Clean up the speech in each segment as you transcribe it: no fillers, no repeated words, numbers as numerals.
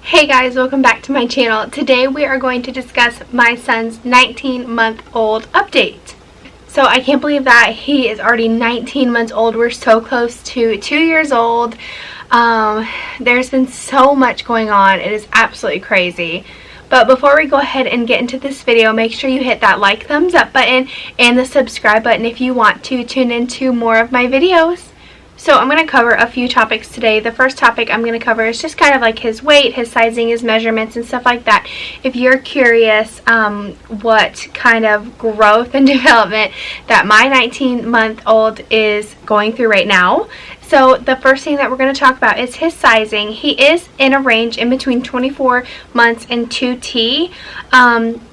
Hey guys, welcome back to my channel. Today we are going to discuss my son's 19-month-old update. So I can't believe that he is already 19 months old. We're so close to 2 years old. There's been so much going on. It is absolutely crazy. But before we go ahead and get into this video, make sure you hit that like, thumbs up button and the subscribe button if you want to tune into more of my videos. So I'm going to cover a few topics today. The first topic I'm going to cover is just kind of like his weight, his sizing, his measurements, and stuff like that. If you're curious what kind of growth and development that my 19-month-old is going through right now. So the first thing that we're going to talk about is his sizing. He is in a range in between 24 months and 2T.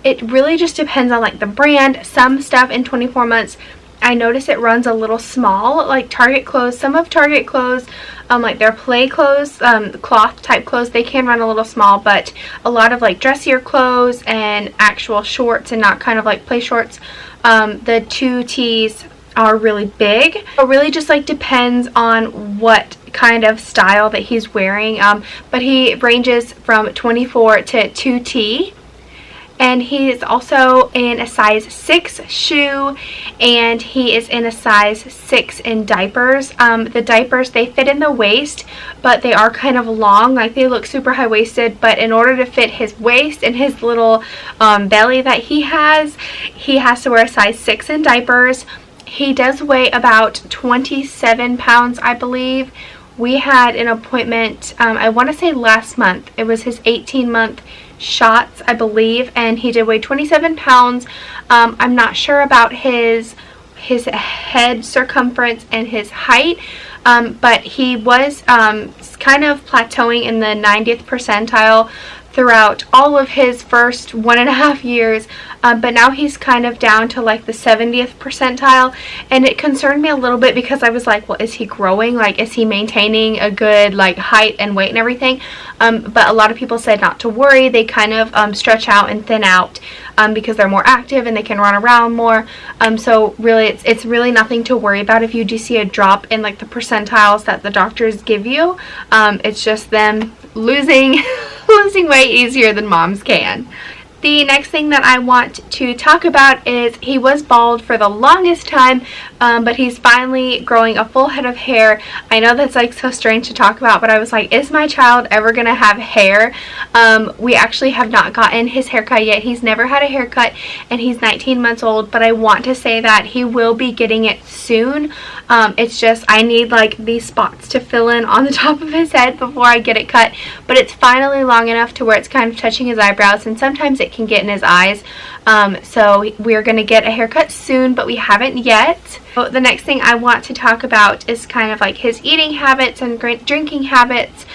It really just depends on like the brand. Some stuff in 24 months I notice it runs a little small, like Target clothes. Some of Target clothes, like their play clothes, cloth type clothes, they can run a little small, but a lot of like dressier clothes and actual shorts and not kind of like play shorts, the 2Ts are really big. It really just like depends on what kind of style that he's wearing, but he ranges from 24 to 2T. And he is also in a size 6 shoe, and he is in a size 6 in diapers. The diapers, they fit in the waist, but they are kind of long, like they look super high-waisted, but in order to fit his waist and his little belly that he has to wear a size 6 in diapers. He does weigh about 27 pounds, I believe. We had an appointment, I want to say last month. It was his 18-month shots, I believe, and he did weigh 27 pounds. I'm not sure about his head circumference and his height, but he was kind of plateauing in the 90th percentile throughout all of his first 1.5 years, but now he's kind of down to like the 70th percentile, and it concerned me a little bit because I was like, well, is he growing? Like, is he maintaining a good like height and weight and everything? But a lot of people said not to worry. They kind of stretch out and thin out because they're more active and they can run around more. So really it's really nothing to worry about if you do see a drop in like the percentiles that the doctors give you. It's just them losing weight easier than moms can. The next thing that I want to talk about is he was bald for the longest time, but he's finally growing a full head of hair. I know that's like so strange to talk about, but I was like, is my child ever gonna have hair? We actually have not gotten his haircut yet. He's never had a haircut, and he's 19 months old, but I want to say that he will be getting it soon. It's just I need like these spots to fill in on the top of his head before I get it cut, but it's finally long enough to where it's kind of touching his eyebrows, and sometimes it can get in his eyes. So we're going to get a haircut soon, but we haven't yet. So the next thing I want to talk about is kind of like his eating habits and drinking habits.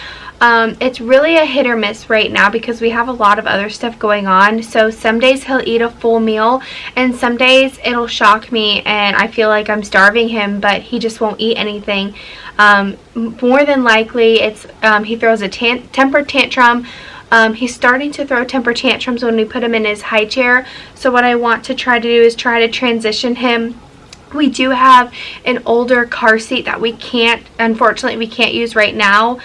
It's really a hit or miss right now because we have a lot of other stuff going on. So some days he'll eat a full meal, and some days it'll shock me and I feel like I'm starving him, but he just won't eat anything. More than likely it's he throws a temper tantrum. He's starting to throw temper tantrums when we put him in his high chair. So what I want to try to do is try to transition him. We do have an older car seat that unfortunately we can't use right now,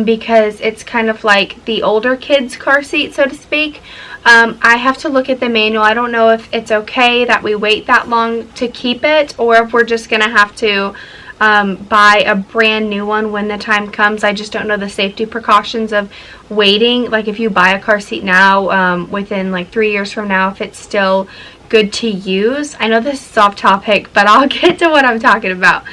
because it's kind of like the older kids' car seat, so to speak. I have to look at the manual. I don't know if it's okay that we wait that long to keep it, or if we're just going to have to buy a brand new one when the time comes. I just don't know the safety precautions of waiting. Like if you buy a car seat now, within like 3 years from now, if it's still good to use. I know this is off topic, but I'll get to what I'm talking about.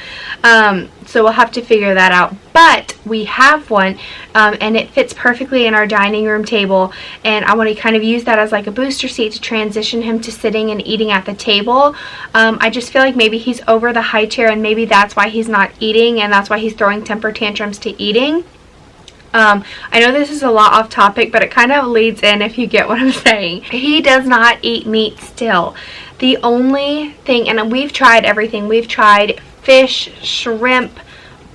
So we'll have to figure that out. But we have one, and it fits perfectly in our dining room table, and I want to kind of use that as like a booster seat to transition him to sitting and eating at the table. I just feel like maybe he's over the high chair, and maybe that's why he's not eating, and that's why he's throwing temper tantrums to eating. I know this is a lot off topic, but it kind of leads in if you get what I'm saying. He does not eat meat still. The only thing, and we've tried everything. We've tried fish, shrimp,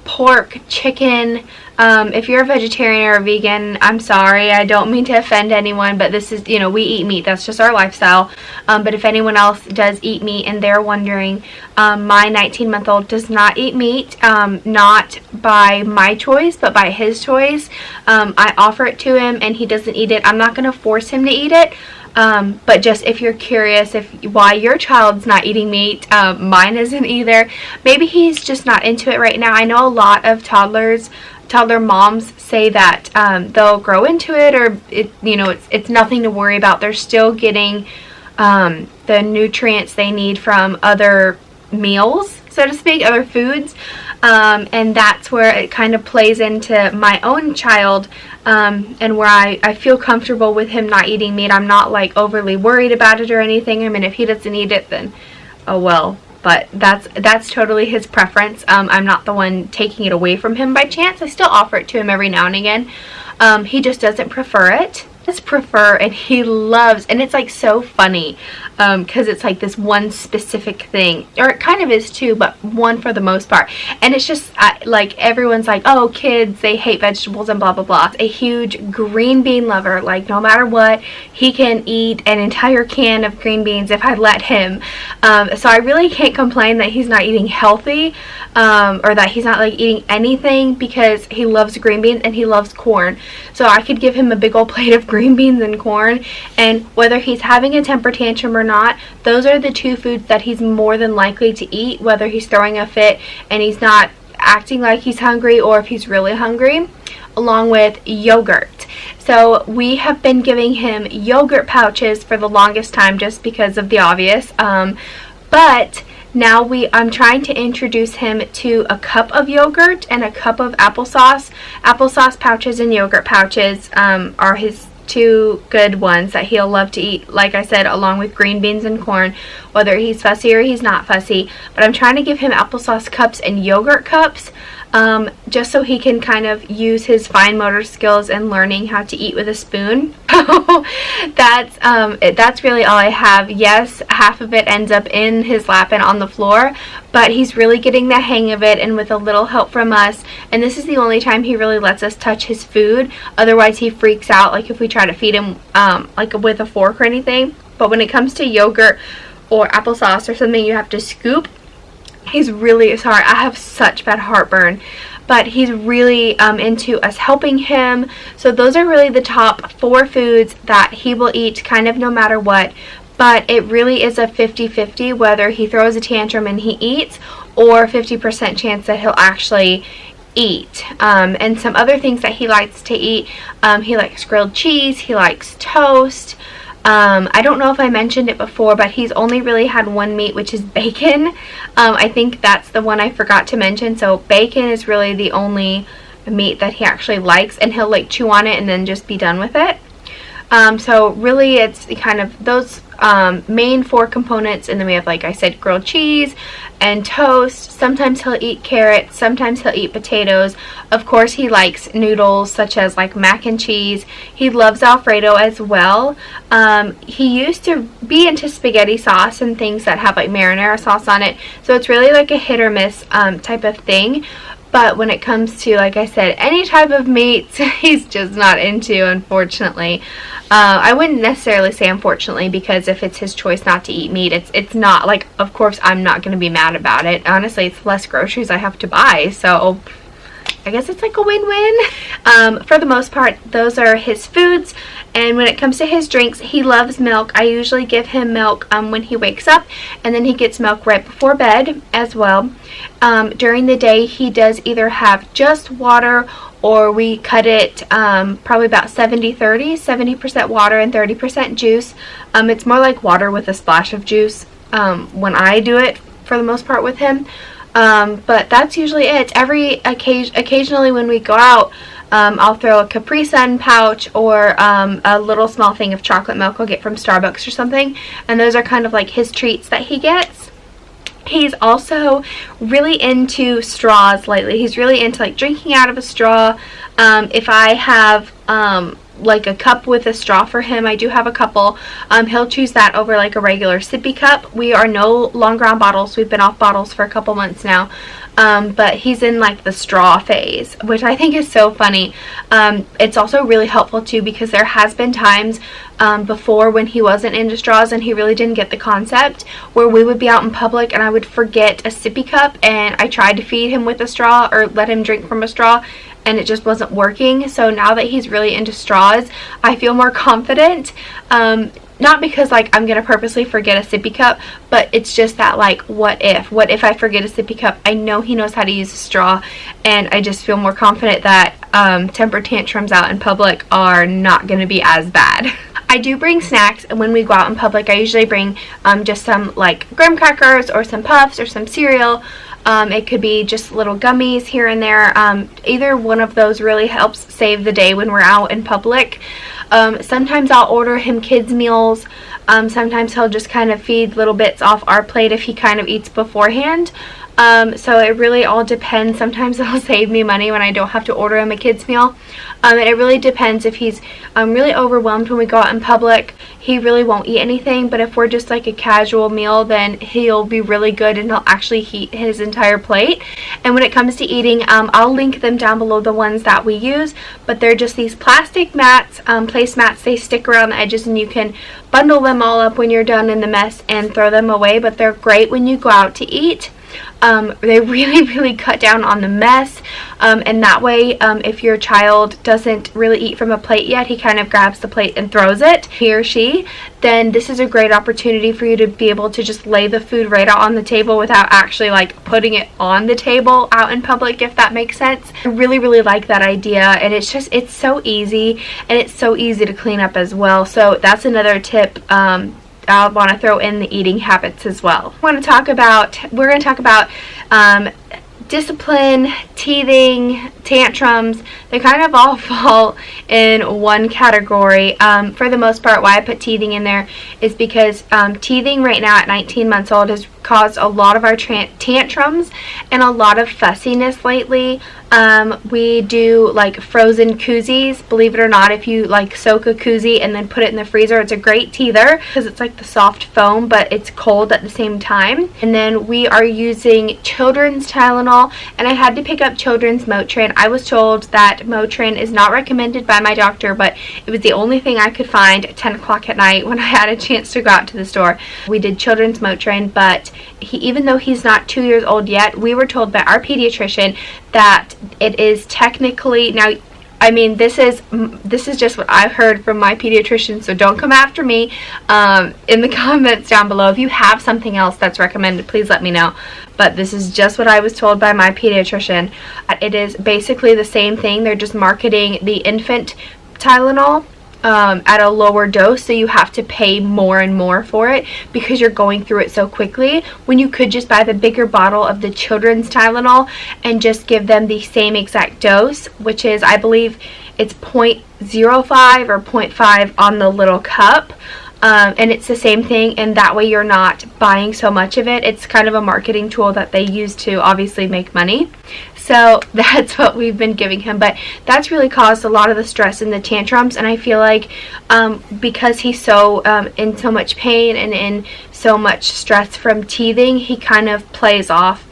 pork, chicken, If you're a vegetarian or a vegan, I'm sorry. I don't mean to offend anyone, but this is, you know, we eat meat. That's just our lifestyle. But if anyone else does eat meat and they're wondering, my 19-month-old does not eat meat, not by my choice, but by his choice. I offer it to him and he doesn't eat it. I'm not going to force him to eat it. But just if you're curious why your child's not eating meat, mine isn't either. Maybe he's just not into it right now. I know a lot of toddler moms say that they'll grow into it, or it's nothing to worry about. They're still getting the nutrients they need from other meals, so to speak, other foods, and that's where it kind of plays into my own child, and where I feel comfortable with him not eating meat. I'm not like overly worried about it or anything. I mean, if he doesn't eat it, then oh well. But that's totally his preference. I'm not the one taking it away from him by chance. I still offer it to him every now and again. He just doesn't prefer it. And he loves, and it's like so funny because it's like this one specific thing, or it kind of is too, but one for the most part. And it's just like everyone's like, oh, kids, they hate vegetables and blah blah blah. A huge green bean lover. Like no matter what, he can eat an entire can of green beans if I let him. So I really can't complain that he's not eating healthy, or that he's not like eating anything, because he loves green beans and he loves corn. So I could give him a big old plate of green beans and corn, and whether he's having a temper tantrum or not, those are the two foods that he's more than likely to eat, whether he's throwing a fit and he's not acting like he's hungry, or if he's really hungry, along with yogurt. So we have been giving him yogurt pouches for the longest time, just because of the obvious, but now I'm trying to introduce him to a cup of yogurt and a cup of applesauce. Applesauce pouches and yogurt pouches are his two good ones that he'll love to eat, like I said, along with green beans and corn, whether he's fussy or he's not fussy. But I'm trying to give him applesauce cups and yogurt cups, just so he can kind of use his fine motor skills and learning how to eat with a spoon. That's really all I have. Yes, half of it ends up in his lap and on the floor, but he's really getting the hang of it, and with a little help from us, and this is the only time he really lets us touch his food. Otherwise he freaks out, like if we try to feed him like with a fork or anything. But when it comes to yogurt or applesauce or something you have to scoop, he's really, sorry, I have such bad heartburn, but he's really into us helping him. So those are really the top 4 foods that he will eat kind of no matter what. But it really is a 50-50 whether he throws a tantrum and he eats, or 50% chance that he'll actually eat. And some other things that he likes to eat, he likes grilled cheese, he likes toast. I don't know if I mentioned it before, but he's only really had one meat, which is bacon. I think that's the one I forgot to mention. So bacon is really the only meat that he actually likes, and he'll like chew on it and then just be done with it. So really it's kind of those main 4 components, and then we have, like I said, grilled cheese and toast. Sometimes he'll eat carrots, sometimes he'll eat potatoes. Of course he likes noodles such as like mac and cheese. He loves Alfredo as well. He used to be into spaghetti sauce and things that have like marinara sauce on it, so it's really like a hit or miss type of thing. But when it comes to, like I said, any type of meat, he's just not into, unfortunately. I wouldn't necessarily say unfortunately, because if it's his choice not to eat meat, it's not like, of course I'm not going to be mad about it. Honestly, it's less groceries I have to buy, so I guess it's like a win-win. For the most part, those are his foods. And when it comes to his drinks, he loves milk. I usually give him milk when he wakes up, and then he gets milk right before bed as well. During the day, he does either have just water, or we cut it probably about 70-30, 70% water and 30% juice. It's more like water with a splash of juice when I do it for the most part with him. But that's usually it. Occasionally when we go out, I'll throw a Capri Sun pouch or a little small thing of chocolate milk I'll get from Starbucks or something, and those are kind of like his treats that he gets. He's also really into straws lately. He's really into like drinking out of a straw. If I have like a cup with a straw for him, I do have a couple, he'll choose that over like a regular sippy cup. We are no longer on bottles. We've been off bottles for a couple months now. but he's in like the straw phase, which I think is so funny. It's also really helpful too, because there has been times before when he wasn't into straws and he really didn't get the concept, where we would be out in public and I would forget a sippy cup and I tried to feed him with a straw or let him drink from a straw, and it just wasn't working. So now that he's really into straws, I feel more confident. Not because like I'm gonna purposely forget a sippy cup, but it's just that like, what if I forget a sippy cup? I know he knows how to use a straw, and I just feel more confident that temper tantrums out in public are not gonna be as bad. I do bring snacks, and when we go out in public I usually bring just some like graham crackers or some puffs or some cereal. It could be just little gummies here and there. Either one of those really helps save the day when we're out in public. Sometimes I'll order him kids meals. Sometimes he'll just kind of feed little bits off our plate if he kind of eats beforehand. So it really all depends. Sometimes it'll save me money when I don't have to order him a kids meal. And it really depends. If he's really overwhelmed when we go out in public, he really won't eat anything. But if we're just like a casual meal, then he'll be really good and he'll actually eat his entire plate. And when it comes to eating, I'll link them down below, the ones that we use. But they're just these plastic mats, placemats. They stick around the edges and you can bundle them all up when you're done in the mess and throw them away. But they're great when you go out to eat. They really cut down on the mess, and that way if your child doesn't really eat from a plate yet, he kind of grabs the plate and throws it, he or she, then this is a great opportunity for you to be able to just lay the food right out on the table without actually like putting it on the table out in public, if that makes sense. I really like that idea, and it's so easy, and it's so easy to clean up as well. So that's another tip I want to throw in the eating habits as well. We're going to talk about discipline, teething, tantrums. They kind of all fall in one category. For the most part, why I put teething in there is because teething right now at 19 months old has caused a lot of our tantrums and a lot of fussiness lately. We do like frozen koozies. Believe it or not, if you like soak a koozie and then put it in the freezer, it's a great teether because it's like the soft foam, but it's cold at the same time. And then we are using children's Tylenol, and I had to pick up children's Motrin. I was told that Motrin is not recommended by my doctor, but it was the only thing I could find at 10 o'clock at night when I had a chance to go out to the store. We did children's Motrin, but even though he's not 2 years old yet, we were told by our pediatrician that it is technically, now I mean, this is just what I've heard from my pediatrician, so don't come after me in the comments down below. If you have something else that's recommended, please let me know. But this is just what I was told by my pediatrician. It is basically the same thing. They're just marketing the infant Tylenol at a lower dose, so you have to pay more and more for it because you're going through it so quickly, when you could just buy the bigger bottle of the children's Tylenol and just give them the same exact dose, which is, I believe it's 0.05 or 0.5 on the little cup. And it's the same thing, and that way you're not buying so much of it. It's kind of a marketing tool that they use to obviously make money. So that's what we've been giving him, but that's really caused a lot of the stress and the tantrums. And I feel like because he's so in so much pain and in so much stress from teething, he kind of plays off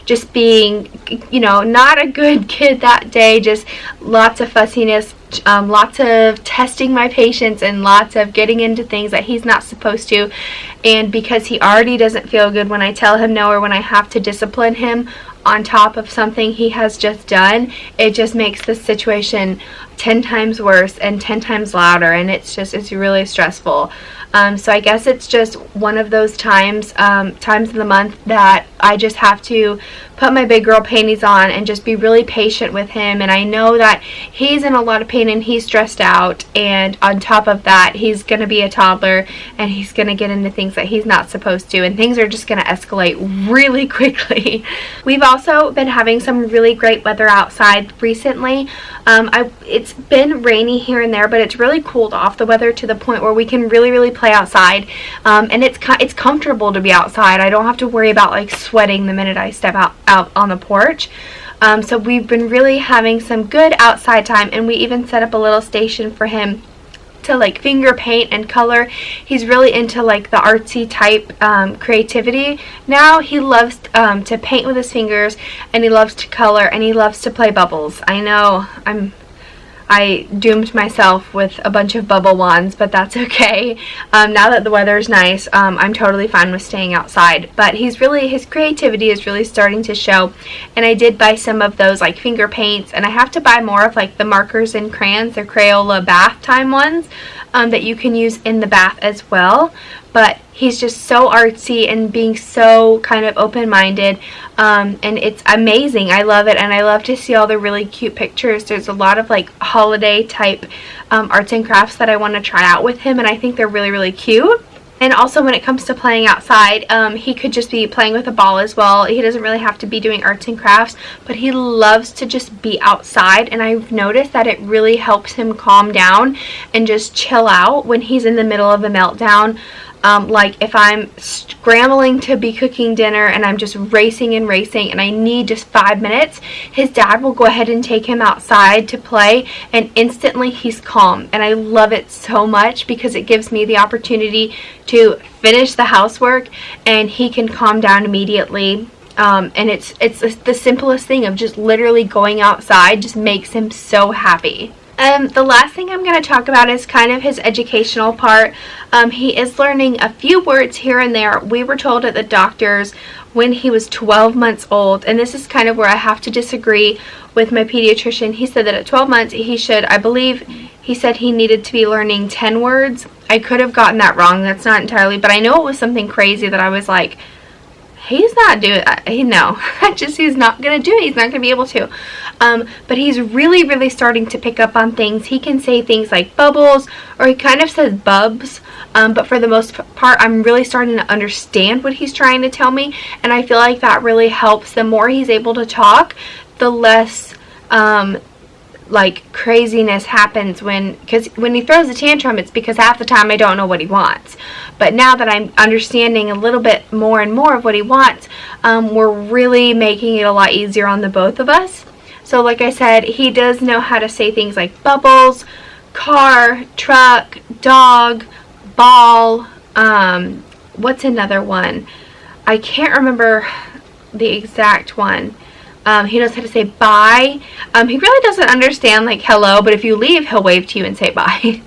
just being, you know, not a good kid that day. Just lots of fussiness, lots of testing my patience, and lots of getting into things that he's not supposed to. And because he already doesn't feel good when I tell him no, or when I have to discipline him on top of something he has just done, it just makes the situation 10 times worse and 10 times louder, and it's really stressful. So I guess it's just one of those times in the month that I just have to put my big girl panties on and just be really patient with him. And I know that he's in a lot of pain and he's stressed out, and on top of that, he's going to be a toddler and he's going to get into things that he's not supposed to, and things are just going to escalate really quickly. We've also been having some really great weather outside recently. It's been rainy here and there, but it's really cooled off the weather to the point where we can really play outside, and it's comfortable to be outside. I don't have to worry about like sweating the minute I step out on the porch. So we've been really having some good outside time, and we even set up a little station for him to like finger paint and color. He's really into like the artsy type creativity. Now he loves to paint with his fingers, and he loves to color, and he loves to play bubbles. I know I doomed myself with a bunch of bubble wands, but that's okay. Now that the weather is nice, I'm totally fine with staying outside. But his creativity is really starting to show, and I did buy some of those like finger paints, and I have to buy more of like the markers and crayons, the Crayola bath time ones that you can use in the bath as well. But he's just so artsy and being so kind of open-minded, and it's amazing. I love it, and I love to see all the really cute pictures. There's a lot of like holiday type arts and crafts that I want to try out with him, and I think they're really, really cute. And also when it comes to playing outside, he could just be playing with a ball as well. He doesn't really have to be doing arts and crafts, but he loves to just be outside, and I've noticed that it really helps him calm down and just chill out when he's in the middle of a meltdown. Like if I'm scrambling to be cooking dinner and I'm just racing and I need just 5 minutes, his dad will go ahead and take him outside to play, and instantly he's calm. And I love it so much because it gives me the opportunity to finish the housework, and he can calm down immediately. And it's the simplest thing of just literally going outside just makes him so happy. The last thing I'm going to talk about is kind of his educational part. He is learning a few words here and there. We were told at the doctor's when he was 12 months old, and this is kind of where I have to disagree with my pediatrician. He said that at 12 months he should, I believe he said he needed to be learning 10 words. I could have gotten that wrong. That's not entirely, but I know it was something crazy that I was like, he's not doing it. No, he's not going to do it. He's not going to be able to. But he's really, really starting to pick up on things. He can say things like bubbles, or he kind of says bubs. But for the most part, I'm really starting to understand what he's trying to tell me. And I feel like that really helps. The more he's able to talk, the less like craziness happens because when he throws a tantrum, it's because half the time I don't know what he wants. But now that I'm understanding a little bit more and more of what he wants, we're really making it a lot easier on the both of us. So like I said, he does know how to say things like bubbles, car, truck, dog, ball. What's another one? I can't remember the exact one. He knows how to say bye. He really doesn't understand like hello, but if you leave, he'll wave to you and say bye.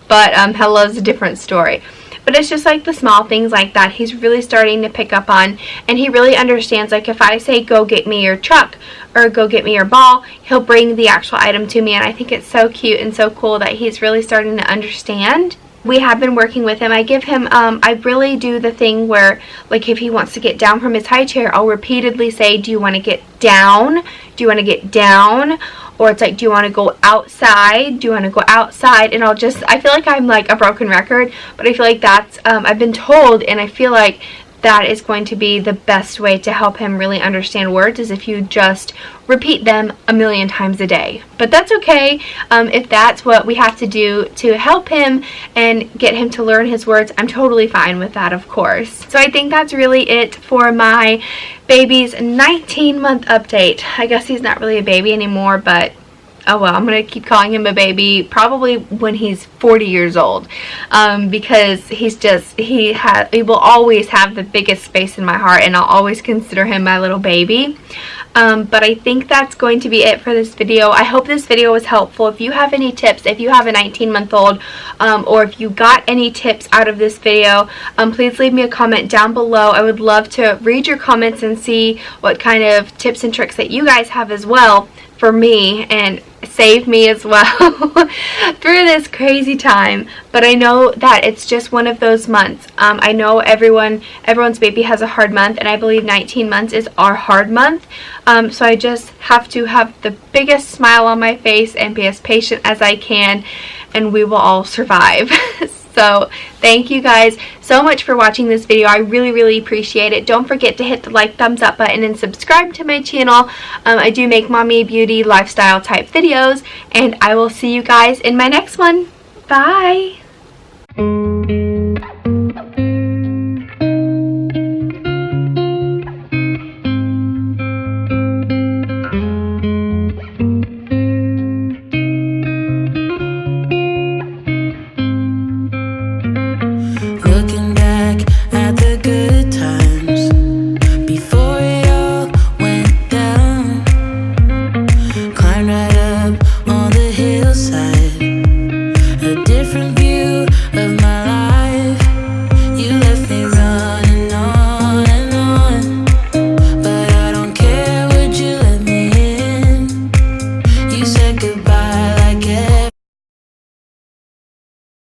But hello's a different story. But it's just like the small things like that he's really starting to pick up on, and he really understands, like if I say go get me your truck or go get me your ball, he'll bring the actual item to me, and I think it's so cute and so cool that he's really starting to understand. We have been working with him. I give him, I really do the thing where, like if he wants to get down from his high chair, I'll repeatedly say, do you want to get down? Do you want to get down? Or it's like, do you want to go outside? Do you want to go outside? And I feel like I'm like a broken record, but I feel like that's, I've been told, and I feel like that is going to be the best way to help him really understand words, is if you just repeat them a million times a day. But that's okay. If that's what we have to do to help him and get him to learn his words, I'm totally fine with that, of course. So I think that's really it for my baby's 19-month update. I guess he's not really a baby anymore, but oh well, I'm going to keep calling him a baby probably when he's 40 years old, because he will always have the biggest space in my heart, and I'll always consider him my little baby. But I think that's going to be it for this video. I hope this video was helpful. If you have any tips, if you have a 19-month-old, or if you got any tips out of this video, please leave me a comment down below. I would love to read your comments and see what kind of tips and tricks that you guys have as well for me, and save me as well through this crazy time. But I know that it's just one of those months. I know everyone's baby has a hard month, and I believe 19 months is our hard month. So I just have to have the biggest smile on my face and be as patient as I can, and we will all survive. So thank you guys so much for watching this video. I really, really appreciate it. Don't forget to hit the like, thumbs up button, and subscribe to my channel. I do make mommy, beauty, lifestyle type videos, and I will see you guys in my next one. Bye!